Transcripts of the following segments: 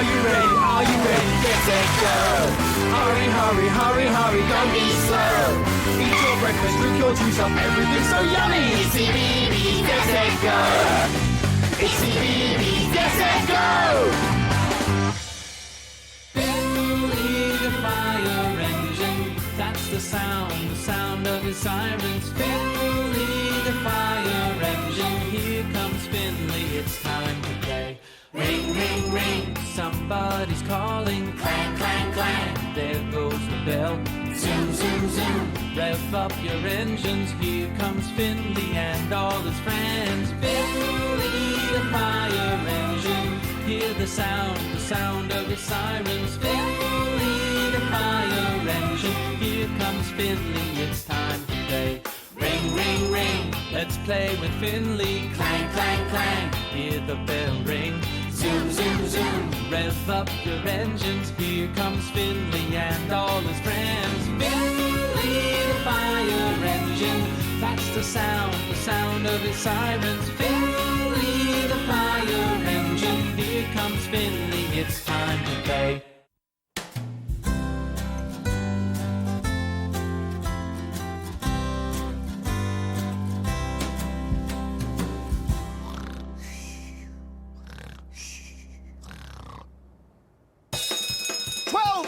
Are you ready? Are you ready? Get set, go! Hurry, hurry, hurry, hurry, don't be slow. Eat your breakfast, drink your juice up, everything's so yummy. It's CBeebies, get set, go! It's CBeebies, get set, go! Finley the fire engine, that's the sound of his sirens. Finley the fire engine, here comes Finley, it's time to play. Ring, ring, ring, somebody's calling. Clang, clang, clang, there goes the bell. Zoom, zoom, zoom, rev up your engines. Here comes Finley and all his friends. Finley the fire engine, hear the sound of his sirens. Finley the fire engine, here comes Finley, it's time to play. Ring, ring, ring, let's play with Finley. Clang, clang, clang, hear the bell ring. Zoom, zoom, zoom, rev up your engines. Here comes Finley and all his friends. Finley the fire engine, that's the sound of his sirens. Finley the fire engine, here comes Finley, it's time to play.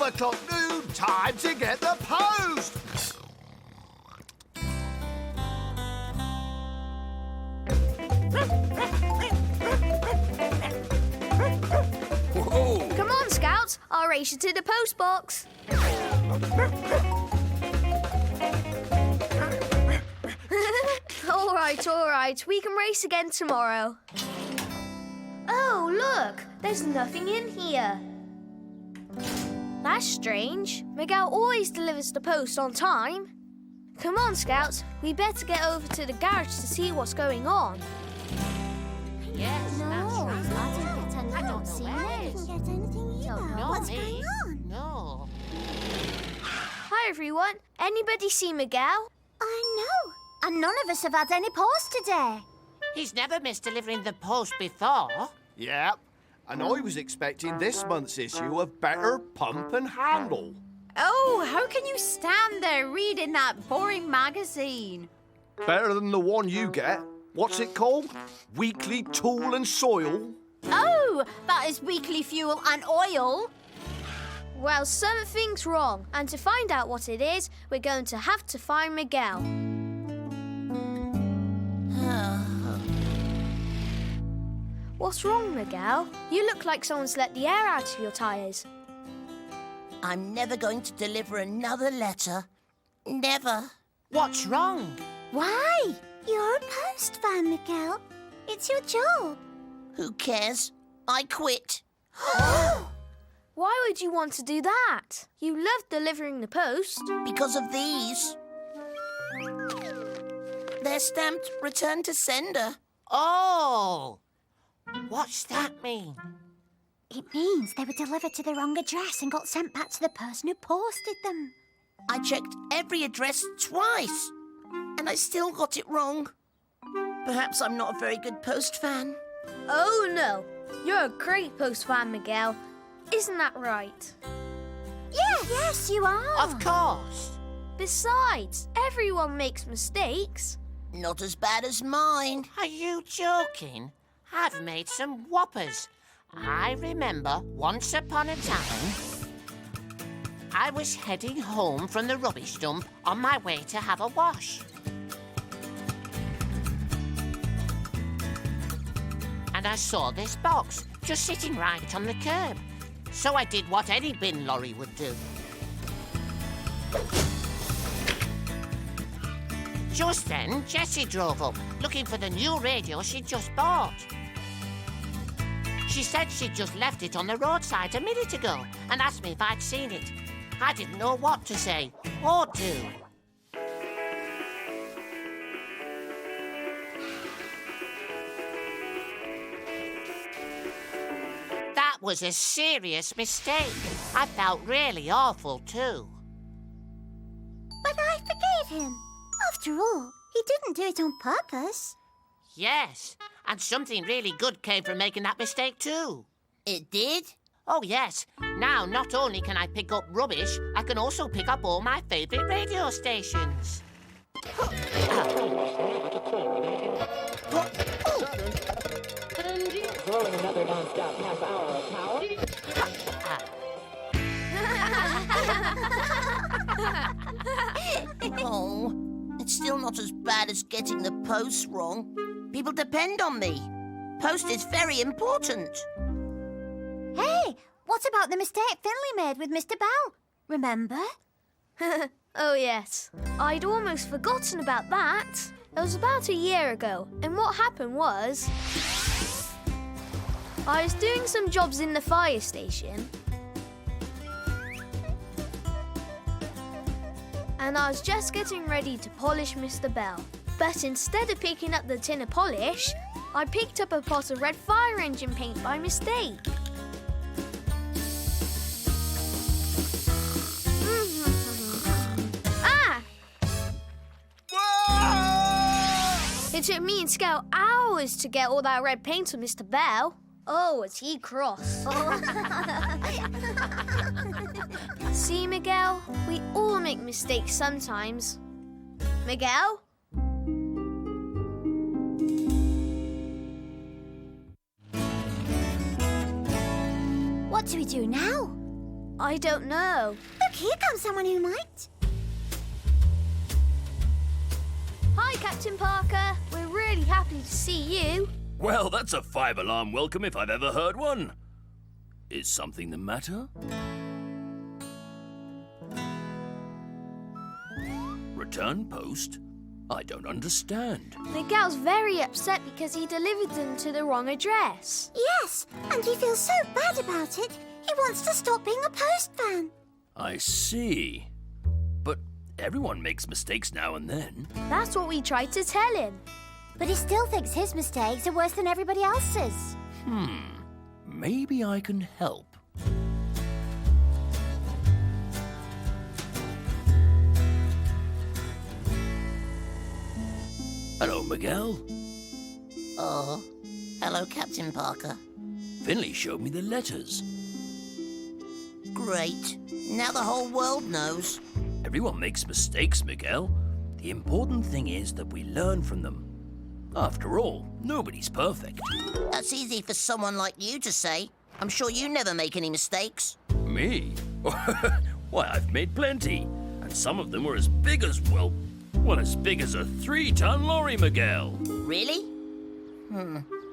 O'clock noon, time to get the post! Whoa. Come on, Scouts, I'll race you to the post box. All right, we can race again tomorrow. Oh, look, there's nothing in here. That's strange. Miguel always delivers the post on time. Come on, Scouts. We better get over to the garage to see what's going on. Yes, no, that's right. I don't see anything either. What's going on? No. Hi, everyone. Anybody see Miguel? I know. And none of us have had any post today. He's never missed delivering the post before. Yep. And I was expecting this month's issue of Better Pump and Handle. Oh, how can you stand there reading that boring magazine? Better than the one you get. What's it called? Weekly Tool and Soil? Oh, that is Weekly Fuel and Oil. Well, something's wrong. And to find out what it is, we're going to have to find Miguel. What's wrong, Miguel? You look like someone's let the air out of your tyres. I'm never going to deliver another letter. Never. What's wrong? Why? You're a postman, Miguel. It's your job. Who cares? I quit. Why would you want to do that? You love delivering the post. Because of these. They're stamped Return to Sender. Oh! What's that mean? It means they were delivered to the wrong address and got sent back to the person who posted them. I checked every address twice, and I still got it wrong. Perhaps I'm not a very good post fan. Oh, no. You're a great post fan, Miguel. Isn't that right? Yes, you are. Of course. Besides, everyone makes mistakes. Not as bad as mine. Are you joking? I've made some whoppers. I remember once upon a time, I was heading home from the rubbish dump on my way to have a wash. And I saw this box just sitting right on the curb. So I did what any bin lorry would do. Just then, Jessie drove up, looking for the new radio she'd just bought. She said she'd just left it on the roadside a minute ago and asked me if I'd seen it. I didn't know what to say or do. That was a serious mistake. I felt really awful, too. But I forgave him. After all, he didn't do it on purpose. Yes, and something really good came from making that mistake, too. It did? Oh, yes. Now, not only can I pick up rubbish, I can also pick up all my favourite radio stations. Oh, it's still not as bad as getting the post wrong. People depend on me. Post is very important. Hey, what about the mistake Finley made with Mr. Bell? Remember? Oh, yes. I'd almost forgotten about that. It was about a year ago, and what happened was... I was doing some jobs in the fire station, and I was just getting ready to polish Mr. Bell. But instead of picking up the tin of polish, I picked up a pot of red fire engine paint by mistake. It took me and Scout hours to get all that red paint on Mr. Bell. Oh, was he cross. See, Miguel? We all make mistakes sometimes. Miguel? What do we do now? I don't know. Look, here comes someone who might. Hi, Captain Parker. We're really happy to see you. Well, that's a 5-alarm welcome if I've ever heard one. Is something the matter? Return post? I don't understand. Miguel's very upset because he delivered them to the wrong address. Yes, and he feels so bad about it, he wants to stop being a postman. I see. But everyone makes mistakes now and then. That's what we tried to tell him. But he still thinks his mistakes are worse than everybody else's. Maybe I can help. Hello, Miguel. Oh, hello, Captain Parker. Finley showed me the letters. Great. Now the whole world knows. Everyone makes mistakes, Miguel. The important thing is that we learn from them. After all, nobody's perfect. That's easy for someone like you to say. I'm sure you never make any mistakes. Me? Why, I've made plenty. And some of them were as big as, well, as big as a 3-ton lorry, Miguel. Really?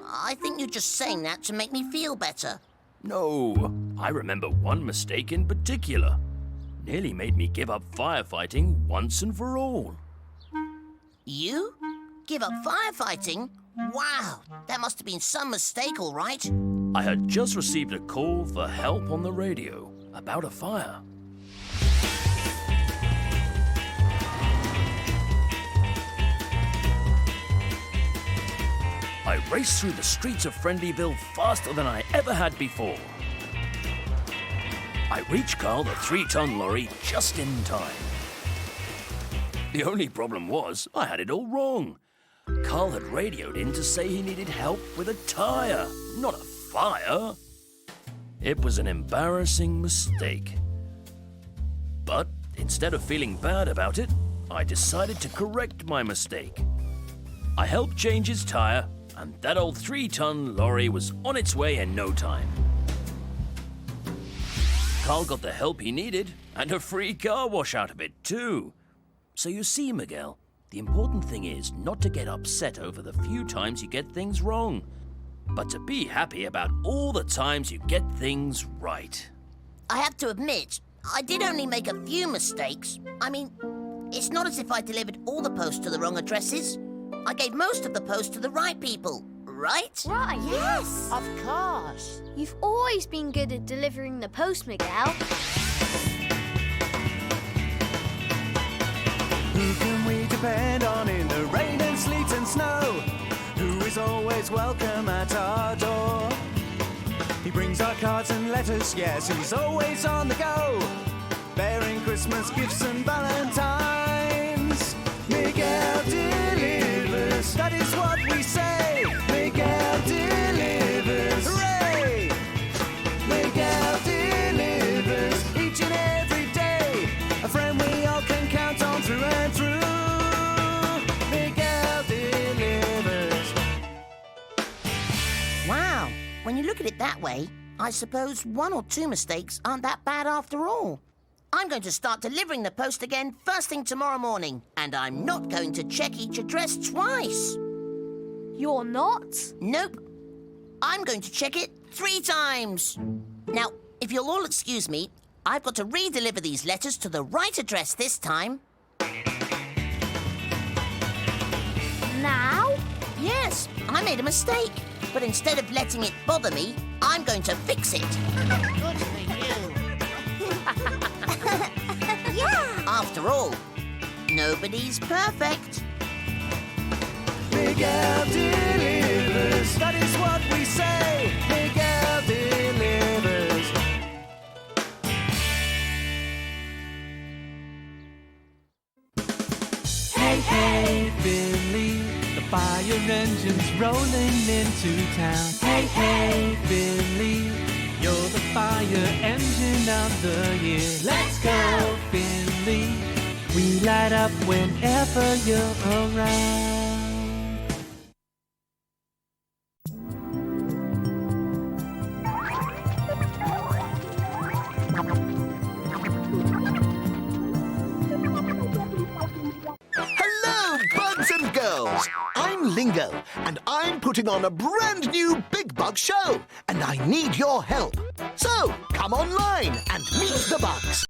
I think you're just saying that to make me feel better. No, I remember one mistake in particular. Nearly made me give up firefighting once and for all. You? Give up firefighting? Wow, that must have been some mistake, all right. I had just received a call for help on the radio about a fire. I raced through the streets of Friendlyville faster than I ever had before. I reached Carl, the 3-ton lorry, just in time. The only problem was I had it all wrong. Carl had radioed in to say he needed help with a tire, not a fire. It was an embarrassing mistake. But instead of feeling bad about it, I decided to correct my mistake. I helped change his tire, and that old 3-ton lorry was on its way in no time. Carl got the help he needed, and a free car wash out of it, too. So you see, Miguel, the important thing is not to get upset over the few times you get things wrong, but to be happy about all the times you get things right. I have to admit, I did only make a few mistakes. I mean, it's not as if I delivered all the post to the wrong addresses. I gave most of the post to the right people, right? Right, yes. Of course. You've always been good at delivering the post, Miguel. Who can we depend on in the rain and sleet and snow? Who is always welcome at our door? He brings our cards and letters, yes, he's always on the go, bearing Christmas gifts and Valentines. Miguel delivers, that is what we say. Miguel delivers, hooray! Miguel way, I suppose 1 or 2 mistakes aren't that bad after all. I'm going to start delivering the post again first thing tomorrow morning, and I'm not going to check each address twice. You're not? Nope. I'm going to check it 3 times. Now, if you'll all excuse me, I've got to re-deliver these letters to the right address this time. Now? Yes, I made a mistake. But instead of letting it bother me, I'm going to fix it. Good for you. Yeah! After all, nobody's perfect. Big Al delivers. That is what we say. Big Al delivers. Hey, hey, Finley, the fire engine's rolling into town. Hey, hey, Finley, you're the fire engine of the year. Let's go, Finley, we light up whenever you're around. Hello, bugs and girls. I'm Lingo, and I'm putting on a brand new Big Bug show, and I need your help. So, come online and meet the bugs.